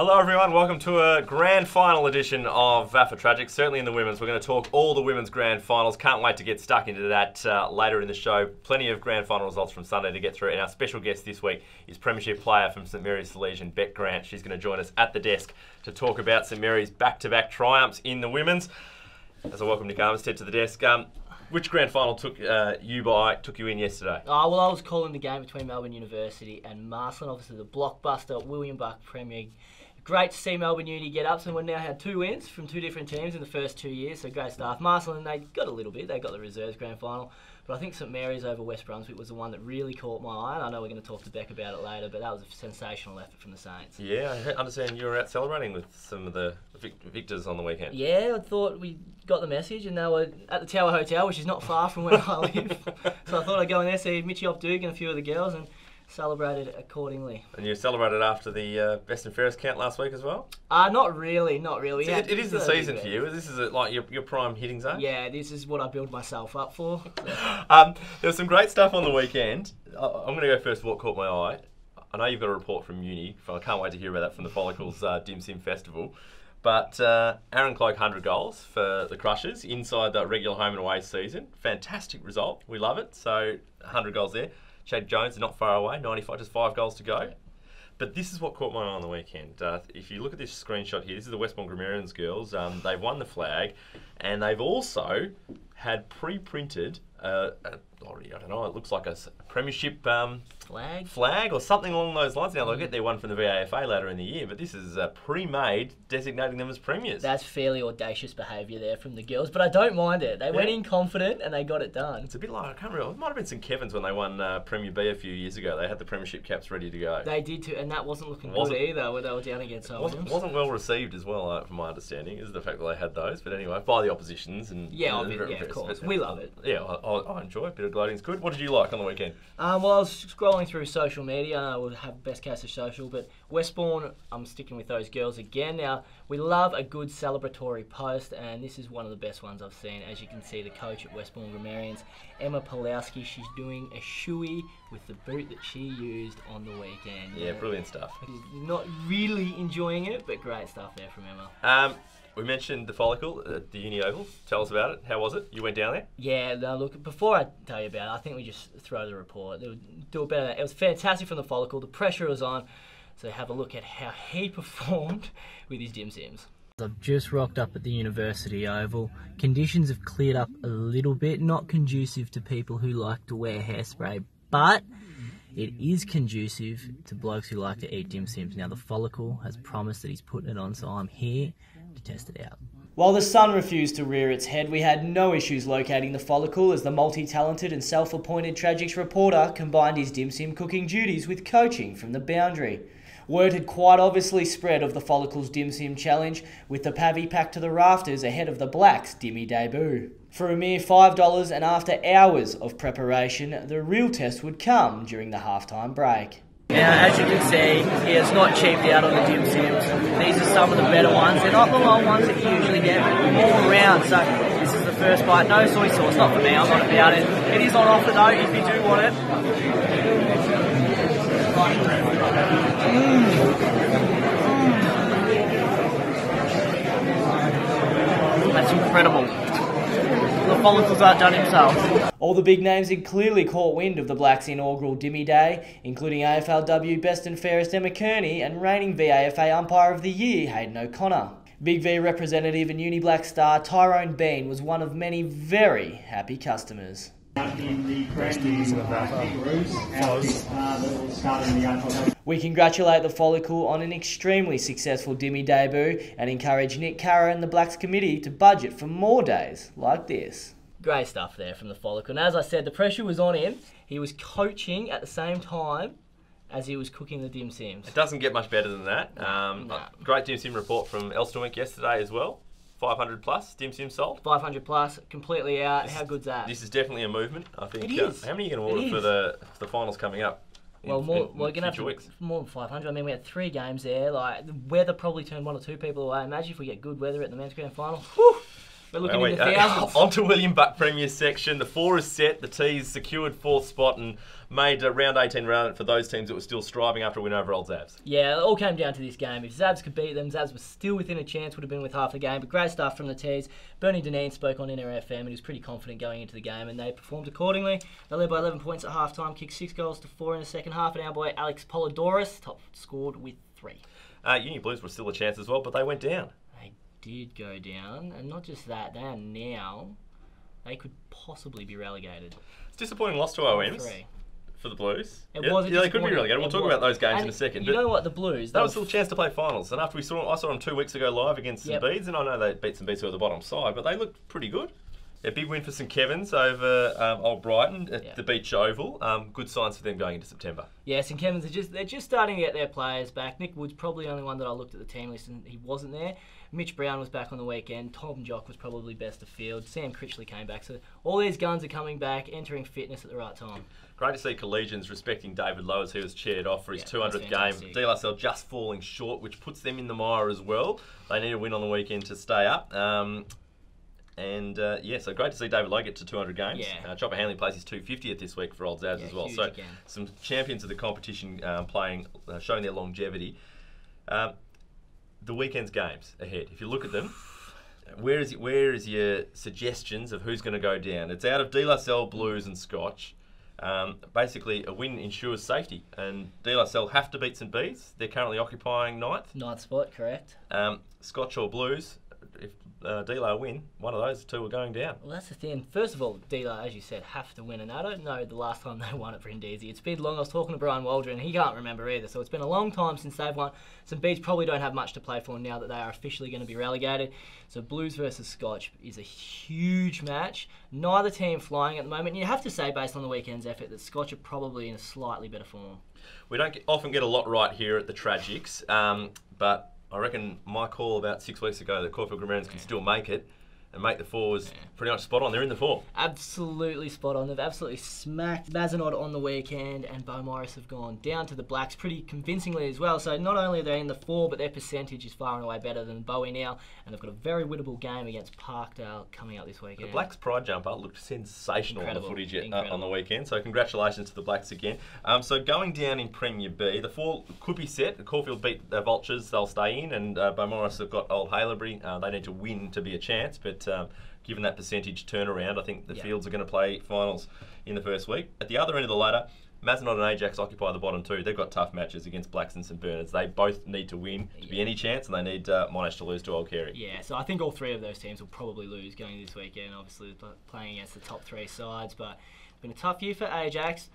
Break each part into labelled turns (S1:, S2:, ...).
S1: Hello everyone, welcome to a grand final edition of VAFA Tragics. Certainly in the women's, we're going to talk all the women's grand finals. Can't wait to get stuck into that later in the show. Plenty of grand final results from Sunday to get through. And our special guest this week is premiership player from St Mary's Salesian, Bec Grant. She's going to join us at the desk to talk about St Mary's back-to-back triumphs in the women's. As I welcome Nick Armistead to the desk. Which grand final took you in yesterday?
S2: Well, I was calling the game between Melbourne University and Marsland. Obviously, the blockbuster William Buck Premier. Great to see Melbourne Uni get up. So we now had 2 wins from 2 different teams in the first 2 years. So great stuff. Marsland, they got a little bit. They got the reserves grand final. But I think St Mary's over West Brunswick was the one that really caught my eye. And I know we're going to talk to Bec about it later, but that was a sensational effort from the Saints.
S1: Yeah, I understand you were out celebrating with some of the victors on the weekend.
S2: Yeah, I thought we got the message, and they were at the Tower Hotel, which is not far from where I live. So I thought I'd go in there, see Mitchie Opdug and a few of the girls, and celebrated accordingly.
S1: And you celebrated after the best and fairest count last week as well?
S2: Not really.
S1: So it is the season for you. This is like your prime hitting zone?
S2: Yeah, this is what I build myself up for.
S1: There was some great stuff on the weekend. I'm going to go first of what caught my eye. I know you've got a report from uni. I can't wait to hear about that from the Follicles Dim Sim Festival. But Aaron Cloak, 100 goals for the Crushers inside the regular home and away season. Fantastic result. We love it. So 100 goals there. Shade Jones, not far away, 95, just 5 goals to go. But this is what caught my eye on the weekend. If you look at this screenshot here, this is the Westbourne Grammarians girls. They've won the flag, and they've also had pre-printed, I don't know, it looks like a premiership flag or something along those lines. Now they'll get their one from the VAFA later in the year, but this is pre-made, designating them as premiers.
S2: That's fairly audacious behaviour there from the girls, but I don't mind it. They went in confident and they got it done.
S1: It's a bit like, I can't remember, it might have been St Kevin's when they won Premier B a few years ago. They had the premiership caps ready to go.
S2: They did too, and that wasn't looking good either, where they were down against Salesian.
S1: Wasn't well received as well, from my understanding, is the fact that they had those. But anyway, by the oppositions. And
S2: of course. We love it.
S1: Yeah, I enjoy it. A bit of gloating's good. What did you like on the weekend?
S2: Well, I was scrolling through social media. I know we'll have best case of social, but Westbourne, I'm sticking with those girls again. Now, we love a good celebratory post, and this is one of the best ones I've seen. As you can see, the coach at Westbourne Grammarians, Emma Pulowski, she's doing a shoey with the boot that she used on the weekend.
S1: Yeah, brilliant stuff.
S2: Not really enjoying it, but great stuff there from Emma.
S1: We mentioned the Follicle at the Uni Oval. Tell us about it. How was it? You went down there?
S2: Yeah, no, look, before I tell you about it, I think we just throw the report. Do it better. It was fantastic from the Follicle. The pressure was on. So have a look at how he performed with his dim sims. I've just rocked up at the University Oval. Conditions have cleared up a little bit. Not conducive to people who like to wear hairspray, but it is conducive to blokes who like to eat dim sims. Now, the Follicle has promised that he's putting it on, so I'm here to test it out. While the sun refused to rear its head, we had no issues locating the Follicle as the multi-talented and self-appointed Tragics reporter combined his dim sim cooking duties with coaching from the boundary. Word had quite obviously spread of the Follicle's dim sim challenge, with the pavy packed to the rafters ahead of the Blacks' dimmy debut. For a mere $5 and after hours of preparation, the real test would come during the halftime break. Now, as you can see, it's not cheaped out on the dim sims. These are some of the better ones. They're not the long ones that you usually get, but more round. So this is the first bite. No soy sauce, not for me. I'm not about it. It is on offer though, if you do want it. That's incredible. The Follicles aren't done himself. All the big names had clearly caught wind of the Blacks' inaugural Dimmy Day, including AFLW Best and Fairest Emma Kearney and reigning VAFA Umpire of the Year, Hayden O'Connor. Big V representative and Uni Black star Tyrone Bean was one of many very happy customers. We congratulate the Follicle on an extremely successful Dimmy debut and encourage Nick Carra and the Blacks committee to budget for more days like this. Great stuff there from the Follicle. And as I said, the pressure was on him. He was coaching at the same time as he was cooking the dim sims.
S1: It doesn't get much better than that. Great dim sim report from Elstonwick yesterday as well. 500 plus dim sim sold. 500 plus, completely out. How good's that? This is definitely a movement, I think. It is. How many are you going to order for the finals coming up? Well, we're going to have more than 500. I mean, we had 3 games there. Like, the weather probably turned 1 or 2 people away. Imagine if we get good weather at the men's grand final. Whew,
S2: We're looking in the thousands.
S1: On to William Buck Premier section. The 4 is set. The T's secured 4th spot and made round 18 relevant for those teams that were still striving after a win over Old Zabs.
S2: Yeah, it all came down to this game. If Zabs could beat them, Zabs was still within a chance, would have been with half the game. But great stuff from the T's. Bernie Deneen spoke on NRFM and he was pretty confident going into the game, and they performed accordingly. They led by 11 points at half-time, kicked 6 goals to 4 in the second half, and our boy Alex Polidorus top scored with 3.
S1: Uni Blues were still a chance as well, but they went down.
S2: They did go down, and not just that, they are now, they could possibly be relegated.
S1: It's a disappointing loss to OMs.
S2: 3.
S1: For the Blues.
S2: Yeah,
S1: they could be relegated. We'll talk about those games in a second.
S2: You know what, the Blues...
S1: That was still a chance to play finals. And after I saw them 2 weeks ago live against St Bede's, and I know they beat St Bede's who are the bottom side, but they looked pretty good. A big win for St Kevin's over Old Brighton at the Beach Oval. Good signs for them going into September. Yeah,
S2: St Kevin's, they're just starting to get their players back. Nick Wood's probably the only one that I looked at the team list and he wasn't there. Mitch Brown was back on the weekend. Tom Jock was probably best of field. Sam Critchley came back. So all these guns are coming back, entering fitness at the right time.
S1: Great to see Collegians respecting David Lowe as he was chaired off for his 200th game. De La Salle just falling short, which puts them in the mire as well. They need a win on the weekend to stay up. So great to see David Lowe get to 200 games.
S2: Yeah.
S1: Chopper Hanley plays his 250th this week for Old Zabs as well. So some champions of the competition showing their longevity. The weekend's games ahead. If you look at them, where is your suggestions of who's going to go down? It's out of De La Salle, Blues and Scotch. Basically, a win ensures safety, and De La Salle have to beat St Bede's. They're currently occupying 9th.
S2: 9th spot, correct.
S1: Scotch or Blues, if De La win, one of those two are going down.
S2: Well, that's the thing. First of all, De La, as you said, have to win, and I don't know the last time they won it for Indesi. It's been long. I was talking to Brian Waldron, and he can't remember either, so it's been a long time since they've won. St Bede's probably don't have much to play for now that they are officially going to be relegated. So Blues versus Scotch is a huge match. Neither team flying at the moment. You have to say, based on the weekend's effort, that Scotch are probably in a slightly better form.
S1: We don't often get a lot right here at the Tragics, but I reckon my call about 6 weeks ago that Caulfield Grammarians can still make it and make the 4 was pretty much spot on. They're in the 4.
S2: Absolutely spot on. They've absolutely smacked Mazenod on the weekend, and Bo Morris have gone down to the Blacks pretty convincingly as well. So not only are they in the 4, but their percentage is far and away better than Bowie now, and they've got a very winnable game against Parkdale coming up this weekend.
S1: The Blacks' pride jumper looked sensational on the footage on the weekend, so congratulations to the Blacks again. So going down in Premier B, the 4 could be set. Caulfield beat the Vultures, they'll stay in, and Bo Morris have got Old Haileybury. They need to win to be a chance, but given that percentage turnaround, I think the Fields are going to play finals in the first week. At the other end of the ladder, Mazenod and Ajax occupy the bottom 2. They've got tough matches against Blacks and St Bernards. They both need to win to be any chance, and they need Monash to lose to Old Carey. Yeah,
S2: so I think all 3 of those teams will probably lose going this weekend, obviously playing against the top 3 sides. But it's been a tough year for Ajax.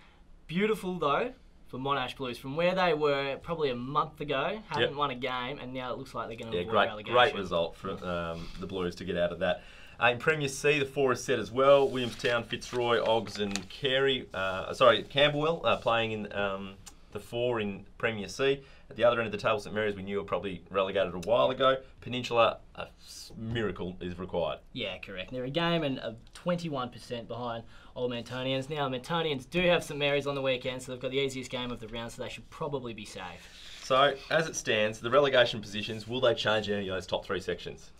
S2: Beautiful, though, for Monash Blues. From where they were probably a month ago, haven't won a game, and now it looks like they're going to avoid relegation.
S1: Great result for the Blues to get out of that. In Premier C, the 4 is set as well. Williamstown, Fitzroy, Oggs and Camberwell playing in the 4 in Premier C. At the other end of the table, St Mary's we knew were probably relegated a while ago. Peninsula, a miracle is required.
S2: Yeah, correct. They're a game and 21% behind Old Mantonians. Now, Mantonians do have St Mary's on the weekend, so they've got the easiest game of the round, so they should probably be safe.
S1: So, as it stands, the relegation positions, will they change any of those top 3 sections?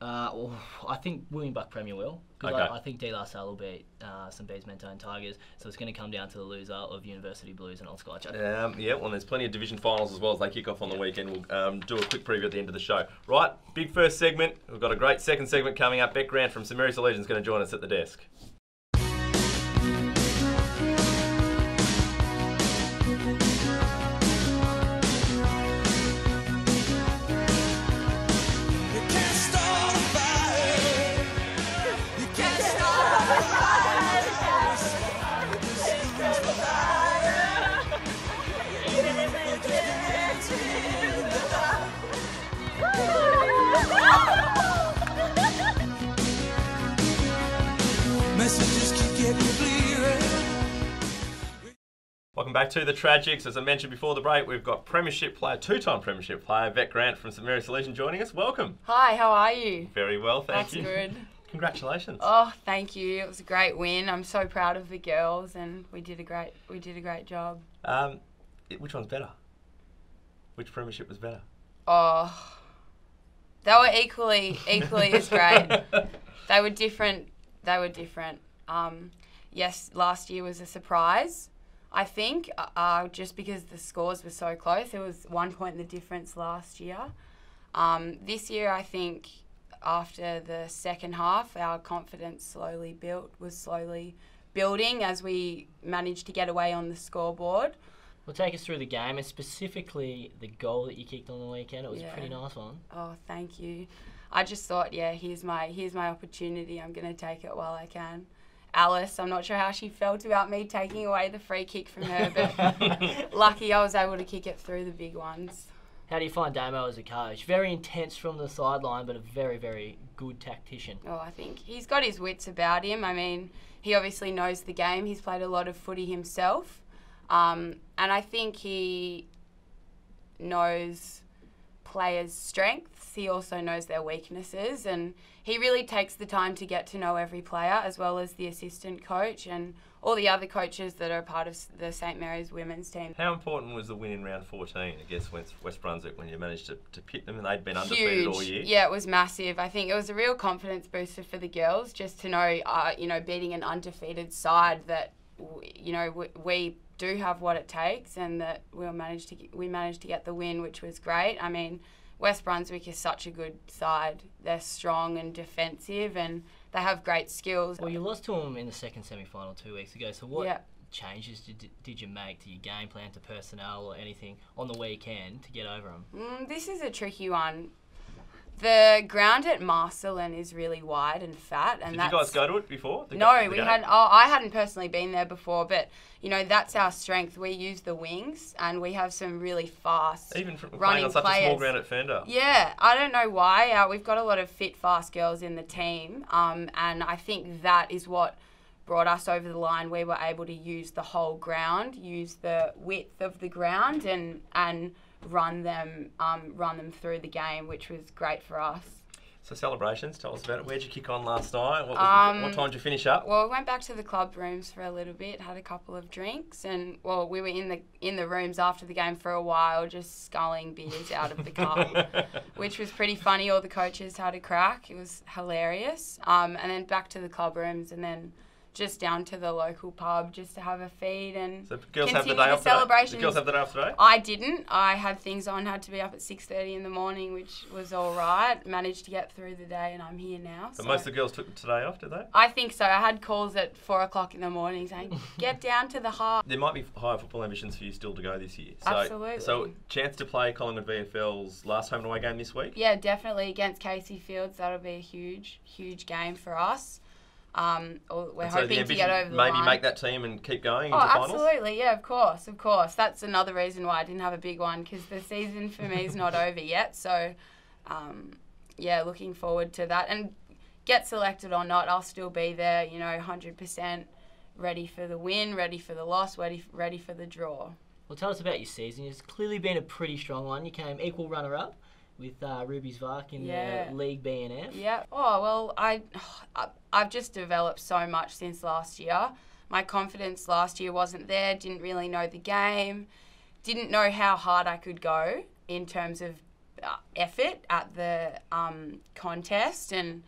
S2: Well, I think William Buck Premier will.
S1: Okay.
S2: I think De La Salle will beat St Bede's Mentone Tigers, so it's going to come down to the loser of University Blues and Old Scotch.
S1: Well, there's plenty of division finals as well as they kick off on the weekend. We'll do a quick preview at the end of the show. Right, big first segment. We've got a great second segment coming up. Bec Grant from St Mary's Salesian is going to join us at the desk. Welcome back to the Tragics. As I mentioned before the break, we've got premiership player, 2-time premiership player, Bec Grant from St Mary's Salesian joining us. Welcome.
S3: Hi, how are you?
S1: Very well, thank you.
S3: That's good.
S1: Congratulations.
S3: Oh, thank you. It was a great win. I'm so proud of the girls, and we did a great job.
S1: Which one's better? Which premiership was better?
S3: Oh, they were equally as great. They were different. Yes, last year was a surprise, I think, just because the scores were so close. There was 1 point in the difference last year. This year, I think, after the second half, our confidence was slowly building as we managed to get away on the scoreboard.
S2: Well, take us through the game, and specifically the goal that you kicked on the weekend. It was a pretty nice one.
S3: Oh, thank you. I just thought, here's my opportunity. I'm going to take it while I can. Alice, I'm not sure how she felt about me taking away the free kick from her, but lucky I was able to kick it through the big ones.
S2: How do you find Damo as a coach? Very intense from the sideline, but a very, very good tactician.
S3: Oh, I think he's got his wits about him. I mean, he obviously knows the game. He's played a lot of footy himself. And I think he knows players' strengths. He also knows their weaknesses, and he really takes the time to get to know every player, as well as the assistant coach and all the other coaches that are part of the St Mary's women's team.
S1: How important was the win in round 14 against West Brunswick when you managed to pit them and they'd been undefeated all year?
S3: Yeah, it was massive. I think it was a real confidence booster for the girls just to know, beating an undefeated side that, we do have what it takes, and that we managed to get the win, which was great. I mean, West Brunswick is such a good side. They're strong and defensive, and they have great skills.
S2: Well, you lost to them in the second semi-final 2 weeks ago, so what changes did you make to your game plan, to personnel or anything on the weekend to get over them?
S3: This is a tricky one. The ground at Marcelin is really wide and fat, and
S1: did you guys go to it before?
S3: No, we hadn't. I hadn't personally been there before, but that's our strength. We use the wings, and we have some really fast
S1: even from
S3: running
S1: playing on such
S3: players.
S1: a small ground at Fender.
S3: Yeah, I don't know why. We've got a lot of fit, fast girls in the team, and I think that is what brought us over the line. We were able to use the whole ground, use the width of the ground, and run them through the game, which was great for us.
S1: So celebrations, tell us about it. Where'd you kick on last night? What time did you finish up?
S3: Well, we went back to the club rooms for a little bit, had a couple of drinks, and we were in the rooms after the game for a while, just sculling beers out of the cup, which was pretty funny. All the coaches had a crack. It was hilarious. And then back to the club rooms, and then just down to the local pub just to have a feed and
S1: so girls
S3: continue
S1: have the day off
S3: celebrations.
S1: Today? The girls have the day off today?
S3: I didn't. I had things on, had to be up at 6:30 in the morning, which was all right. Managed to get through the day, and I'm here now.
S1: So most of the girls took today off, did they?
S3: I think so. I had calls at 4 o'clock in the morning saying, get down to the heart.
S1: There might be higher football ambitions for you still to go this year. So,
S3: Absolutely.
S1: So chance to play Collingwood VFL's last home and away game this week?
S3: Yeah, definitely. Against Casey Fields, that'll be a huge, huge game for us. We're hoping to get over the line.
S1: Maybe make that team and keep going into finals?
S3: Absolutely, yeah, of course. That's another reason why I didn't have a big one, because the season for me is not over yet. So, looking forward to that. And get selected or not, I'll still be there, 100% ready for the win, ready for the loss, ready for the draw.
S2: Well, tell us about your season. It's clearly been a pretty strong one. You came equal runner-up with Ruby's Vark in the League BNF.
S3: Yeah. Oh, well, I've just developed so much since last year. My confidence last year wasn't there, didn't really know the game, didn't know how hard I could go in terms of effort at the contest, and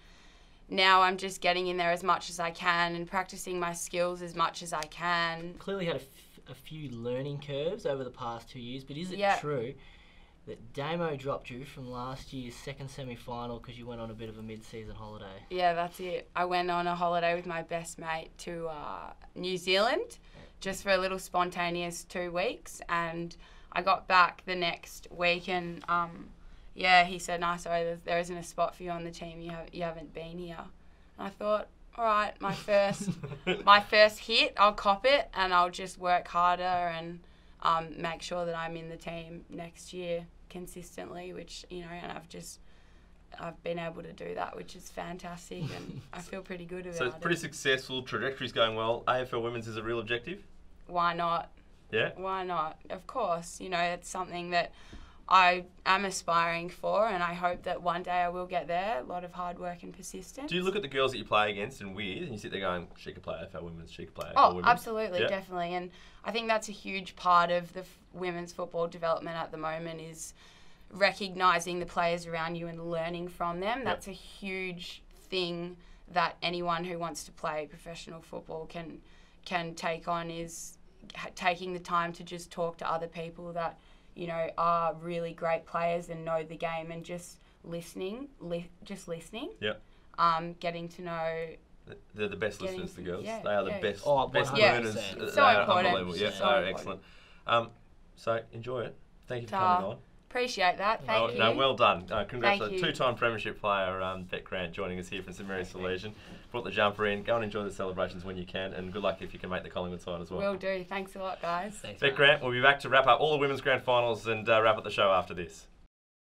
S3: now I'm just getting in there as much as I can and practicing my skills as much as I can.
S2: Clearly had a few learning curves over the past 2 years, but is it true that Damo dropped you from last year's second semi-final because you went on a bit of a mid-season holiday?
S3: Yeah, that's it. I went on a holiday with my best mate to New Zealand just for a little spontaneous 2 weeks, and I got back the next week, and he said, "No, sorry, there isn't a spot for you on the team. You haven't been here." And I thought, all right, my first hit, I'll cop it, and I'll just work harder and make sure that I'm in the team next year consistently, which, and I've been able to do that, which is fantastic, and I feel pretty good about it.
S1: So it's pretty successful, trajectory's going well. AFL Women's is a real objective?
S3: Why not?
S1: Yeah?
S3: Why not? Of course. It's something that I am aspiring for, and I hope that one day I will get there. A lot of hard work and persistence.
S1: Do you look at the girls that you play against and with, and you sit there going, she could play AFL Women's, she could play AFL Women's?
S3: Oh, absolutely, definitely. And I think that's a huge part of the women's football development at the moment, is recognising the players around you and learning from them. That's a huge thing that anyone who wants to play professional football can take on is taking the time to just talk to other people that, you know, are really great players and know the game, and just listening.
S1: Yep.
S3: Getting to know.
S1: They're the best listeners, the girls.
S3: Yeah,
S1: They are the best, best
S2: 100%.
S1: learners.
S3: It's
S1: They
S3: so
S1: are
S3: important.
S1: unbelievable. Yeah,
S3: So
S1: oh,
S3: important.
S1: excellent. So enjoy it. Thank you for coming on.
S3: Appreciate that. Thank you.
S1: No, well done. Congratulations.
S3: Thank you.
S1: Two-time premiership player, Bec Grant, joining us here from St Mary's Salesian. Brought the jumper in. Go and enjoy the celebrations when you can, and good luck if you can make the Collingwood side as well.
S3: Will do. Thanks a lot, guys.
S2: Thanks,
S1: Bec
S2: mate.
S1: Grant, we'll be back to wrap up all the women's grand finals and wrap up the show after this.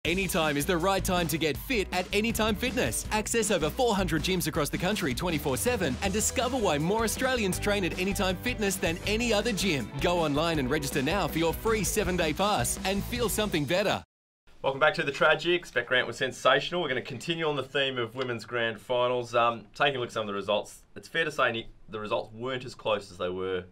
S4: Anytime is the right time to get fit at Anytime Fitness. Access over 400 gyms across the country 24/7 and discover why more Australians train at Anytime Fitness than any other gym. Go online and register now for your free 7-day pass and feel something better.
S1: Welcome back to the Tragics. Bec Grant was sensational. We're going to continue on the theme of women's grand finals. Taking a look at some of the results, it's fair to say, Nick, the results weren't as close as they were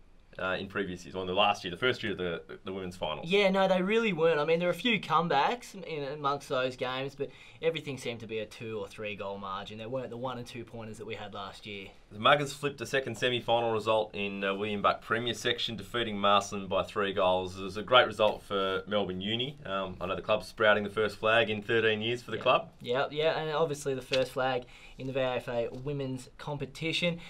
S1: in previous years, or in the last year, the first year of the women's finals.
S2: Yeah, no, they really weren't. I mean, there were a few comebacks amongst those games, but everything seemed to be a 2 or 3 goal margin. There weren't the 1 and 2 pointers that we had last year.
S1: The Muggers flipped a second semi-final result in William Buck Premier section, defeating Marsland by 3 goals. It was a great result for Melbourne Uni. I know the club's sprouting the first flag in 13 years for the club.
S2: Yeah, and obviously the first flag in the VAFA women's competition.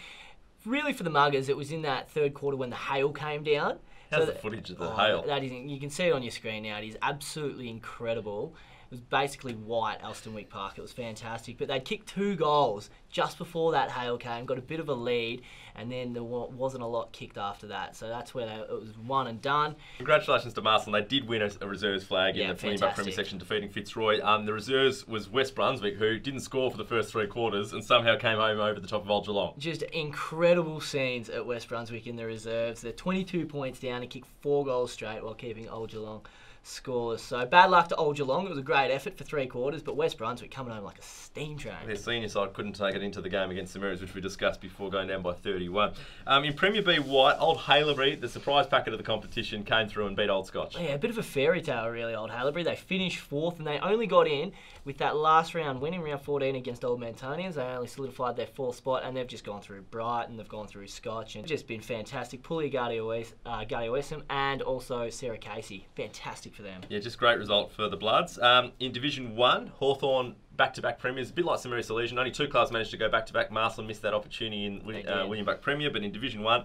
S2: Really, for the Muggers, it was in that third quarter when the hail came down.
S1: How's the footage of the hail?
S2: That is, you can see it on your screen now. It is absolutely incredible. It was basically white, Elstonwick Park. It was fantastic. But they'd kicked 2 goals just before that hail came, got a bit of a lead, and then there wasn't a lot kicked after that. So that's where it was one and done.
S1: Congratulations to Marsland. They did win a reserves flag in the William Buck Premier
S2: fantastic.
S1: section, defeating Fitzroy. The reserves was West Brunswick, who didn't score for the first 3 quarters and somehow came home over the top of Old Geelong.
S2: Just incredible scenes at West Brunswick in the reserves. They're 22 points down and kicked 4 goals straight while keeping Old Geelong scoreless. So bad luck to Old Geelong. It was a great effort for 3 quarters, but West Brunswick coming home like a steam train.
S1: Their senior side couldn't take it into the game against St Mary's, which we discussed before, going down by 31. In Premier B White, Old Haileybury, the surprise packet of the competition, came through and beat Old Scotch.
S2: Yeah, a bit of a fairy tale, really, Old Haileybury. They finished 4th, and they only got in with that last round win in round 14 against Old Mantonians. They only solidified their 4th spot, and they've just gone through Brighton, they've gone through Scotch, and just been fantastic. Pully Gardiawesam and also Sarah Casey. Fantastic for them.
S1: Yeah, just great result for the Bloods. In Division 1, Hawthorn back-to-back premiers, a bit like St Mary's Salesian. Only 2 clubs managed to go back-to-back. Marsland missed that opportunity in William Buck Premier, but in Division 1,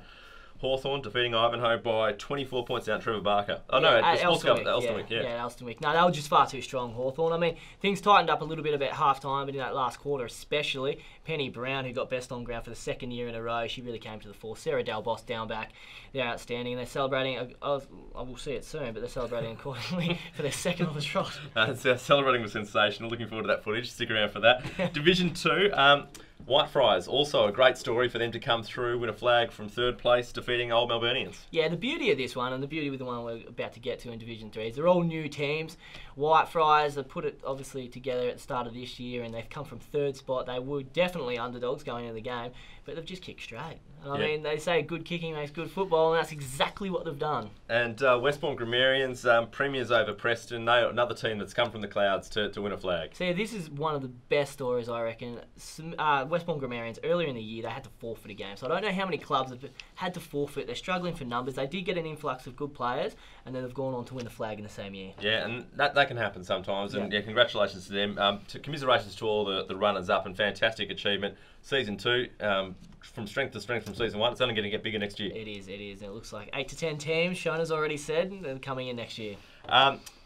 S1: Hawthorn defeating Ivanhoe by 24 points down Trevor Barker. Oh no,
S2: at
S1: Elstonwick.
S2: Elstonwick. No, they were just far too strong, Hawthorn. I mean, things tightened up a little bit about half-time, but in that last quarter especially, Penny Brown, who got best on ground for the 2nd year in a row, she really came to the fore. Sarah Dalboss down back, they're outstanding, and they're celebrating, I will see it soon, but they're celebrating accordingly for their 2nd on the trot.
S1: Celebrating was sensational. Looking forward to that footage. Stick around for that. Division 2, Whitefriars, also a great story for them to come through, win a flag from 3rd place, defeating Old Melburnians.
S2: Yeah, the beauty of this one, and the beauty with the one we're about to get to in Division 3, is they're all new teams. Whitefriars have put it obviously together at the start of this year, and they've come from 3rd spot. They were definitely underdogs going into the game, but they've just kicked straight. And I mean, they say good kicking makes good football, and that's exactly what they've done. And
S1: Westbourne Grammarians, premiers over Preston. They another team that's come from the clouds to win a flag.
S2: So yeah, this is one of the best stories, I reckon. Westbourne Grammarians, earlier in the year, they had to forfeit a game. So I don't know how many clubs have had to forfeit. They're struggling for numbers. They did get an influx of good players, and then they've gone on to win the flag in the same year.
S1: Yeah, and that can happen sometimes. And yeah, congratulations to them. Commiserations to all the runners-up, and fantastic achievement. Season 2, from strength to strength from Season 1. It's only going to get bigger next year.
S2: It is. And it looks like 8 to 10 teams, Shona's already said, they're coming in next year.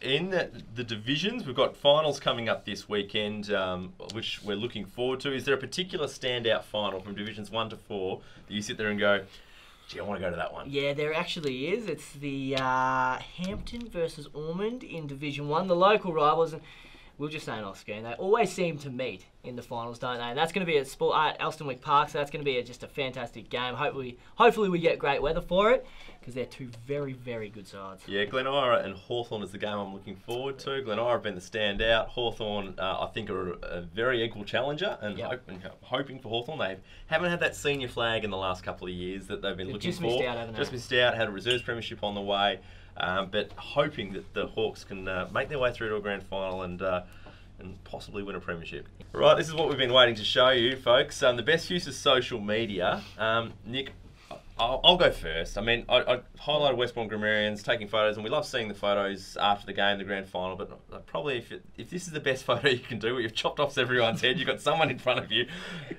S1: In the divisions, we've got finals coming up this weekend, which we're looking forward to. Is there a particular standout final from Divisions 1 to 4 that you sit there and go, gee, I want to go to that one?
S2: Yeah, there actually is. It's the Hampton versus Ormond in Division 1, the local rivals. And we'll just say it off screen. They always seem to meet in the finals, don't they? And that's going to be at Elstonwick Park, so that's going to be just a fantastic game. Hopefully we get great weather for it, because they're 2 very, very good sides.
S1: Yeah, Glen Ira and Hawthorn is the game I'm looking forward to. Glen Ira have been the standout. Hawthorn, I think, are a very equal challenger, and hoping for Hawthorn. They haven't had that senior flag in the last couple of years that they've been looking for.
S2: Missed out, haven't they?
S1: Just missed out, had a reserves premiership on the way, but hoping that the Hawks can make their way through to a grand final and and possibly win a premiership. Right, this is what we've been waiting to show you, folks. The best use of social media. Nick, I'll go first. I mean, I highlighted Westbourne grammarians taking photos, and we love seeing the photos after the game, the grand final. But probably if this is the best photo you can do, where you've chopped off everyone's head, you've got someone in front of you,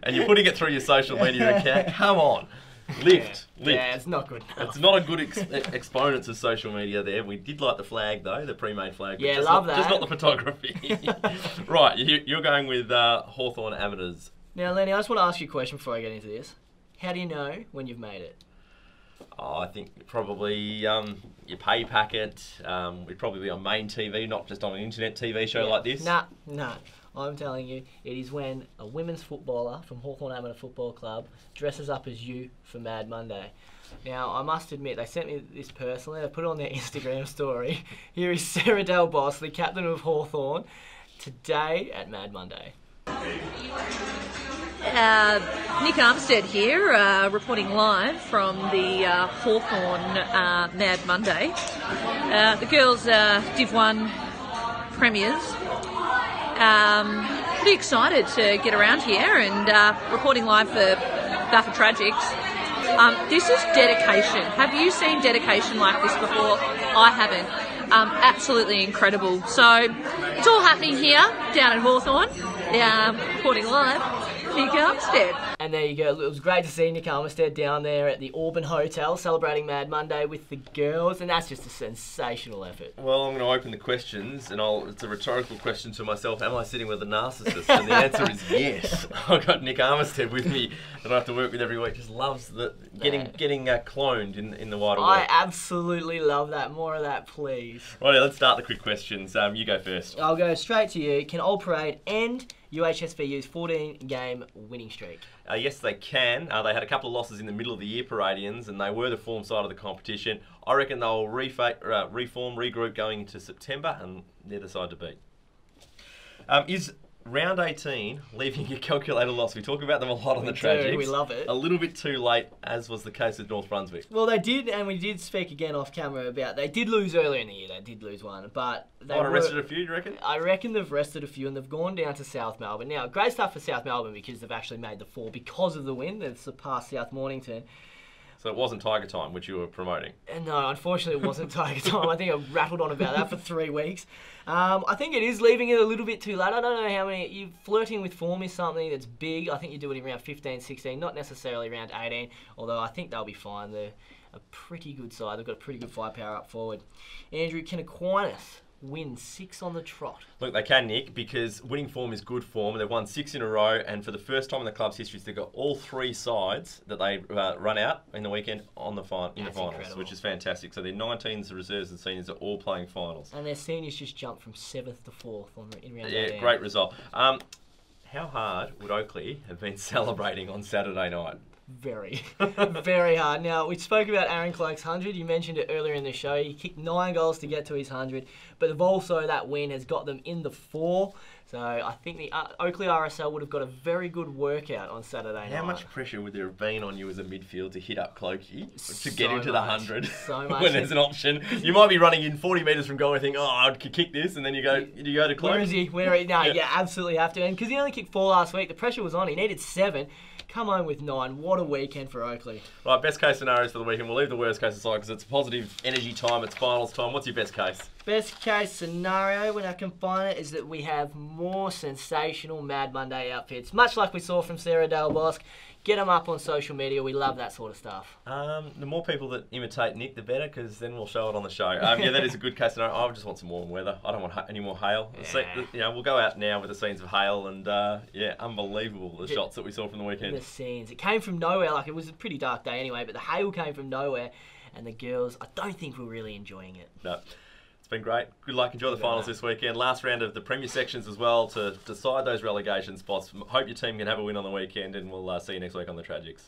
S1: and you're putting it through your social media account. Come on, lift.
S2: Yeah, it's not good enough.
S1: It's not a good exponent of social media there. We did like the flag though, the pre-made flag.
S2: Yeah,
S1: just
S2: love
S1: not,
S2: that.
S1: Just not the photography. Right, you're going with Hawthorn amateurs.
S2: Now, Lenny, I just want to ask you a question before I get into this. How do you know when you've made it?
S1: Oh, I think probably your pay packet. We'd probably be on main TV, not just on an internet TV show like this.
S2: Nah. I'm telling you, it is when a women's footballer from Hawthorn Amateur Football Club dresses up as you for Mad Monday. Now, I must admit, they sent me this personally. They put it on their Instagram story. Here is Sarah Del Boss, the captain of Hawthorn, today at Mad Monday.
S5: Nick Armstead here, reporting live from the Hawthorn Mad Monday. The girls Div 1 premiers. Pretty excited to get around here and reporting live for VAFA Tragics. This is dedication. Have you seen dedication like this before? I haven't. Absolutely incredible. So it's all happening here down at Hawthorn. Reporting live. Nick Armstead.
S2: And there you go. It was great to see Nick Armstead down there at the Auburn Hotel celebrating Mad Monday with the girls, and that's just a sensational effort.
S1: Well, I'm going to open the questions, and it's a rhetorical question to myself. Am I sitting with a narcissist? And the answer is yes. I've got Nick Armstead with me that I have to work with every week. Just loves getting cloned in the wider world.
S2: I absolutely love that. More of that, please.
S1: Right, let's start the quick questions. You go first.
S2: I'll go straight to you. Can Old Parade end UHSVU's 14-game winning streak?
S1: Yes, they can. They had a couple of losses in the middle of the year, Paradians, and they were the form side of the competition. I reckon they'll regroup going into September, and they're the side to beat. Is round 18 leaving your calculator loss? We talk about them a lot on the Tragics.
S2: We love it.
S1: A little bit too late, as was the case with North Brunswick.
S2: Well, they did, and we did speak again off camera about they did lose earlier in the year. They did lose one, but they
S1: rested a few, do you reckon?
S2: I reckon they've rested a few, and they've gone down to South Melbourne. Now, great stuff for South Melbourne because they've actually made the 4 because of the win. They've surpassed South Mornington.
S1: So it wasn't Tiger Time, which you were promoting?
S2: No, unfortunately it wasn't Tiger Time. I think I rattled on about that for 3 weeks. I think it is leaving it a little bit too late. I don't know how many... You flirting with form is something that's big. I think you do it in round 15, 16, not necessarily round 18, although I think they'll be fine. They're a pretty good side. They've got a pretty good firepower up forward. Andrew, can Aquinas win 6 on the trot?
S1: Look, they can, Nick, because winning form is good form. They've won 6 in a row, and for the first time in the club's history, they've got all 3 sides that they run out in the weekend in the finals, incredible. Which is fantastic. So their 19s, the reserves, and seniors are all playing finals.
S2: And their seniors just jumped from 7th to 4th in round 18.
S1: Yeah, great result. How hard would Oakley have been celebrating on Saturday night?
S2: Very, very hard. Now, we spoke about Aaron Cloke's 100. You mentioned it earlier in the show. He kicked 9 goals to get to his 100, but they've also, that win has got them in the 4. So I think the Oakley RSL would have got a very good workout on Saturday night.
S1: How much pressure would there have been on you as a midfield to hit up Clokey to get into the 100
S2: so much.
S1: when there's an option? You might be running in 40 metres from goal and think, oh, I could kick this, and then you go to Cloke.
S2: Where is he? No, you absolutely have to. And because he only kicked 4 last week, the pressure was on. He needed 7. Come home with 9. What a weekend for Oakley.
S1: Right, best case scenarios for the weekend. We'll leave the worst case aside because it's positive energy time. It's finals time. What's your best case?
S2: Best case scenario, when I can find it, is that we have more sensational Mad Monday outfits, much like we saw from Sarah Del Bosque. Get them up on social media. We love that sort of stuff.
S1: The more people that imitate Nick, the better, because then we'll show it on the show. Yeah, that is a good case scenario. I just want some warm weather. I don't want any more hail.
S2: Yeah.
S1: We'll go out now with the scenes of hail, and unbelievable the shots that we saw from the weekend.
S2: The scenes. It came from nowhere. Like, it was a pretty dark day anyway, but the hail came from nowhere, and the girls, I don't think were really enjoying it.
S1: No. It's been great. Good luck. Enjoy the finals this weekend. Last round of the Premier sections as well to decide those relegation spots. Hope your team can have a win on the weekend, and we'll see you next week on the Tragics.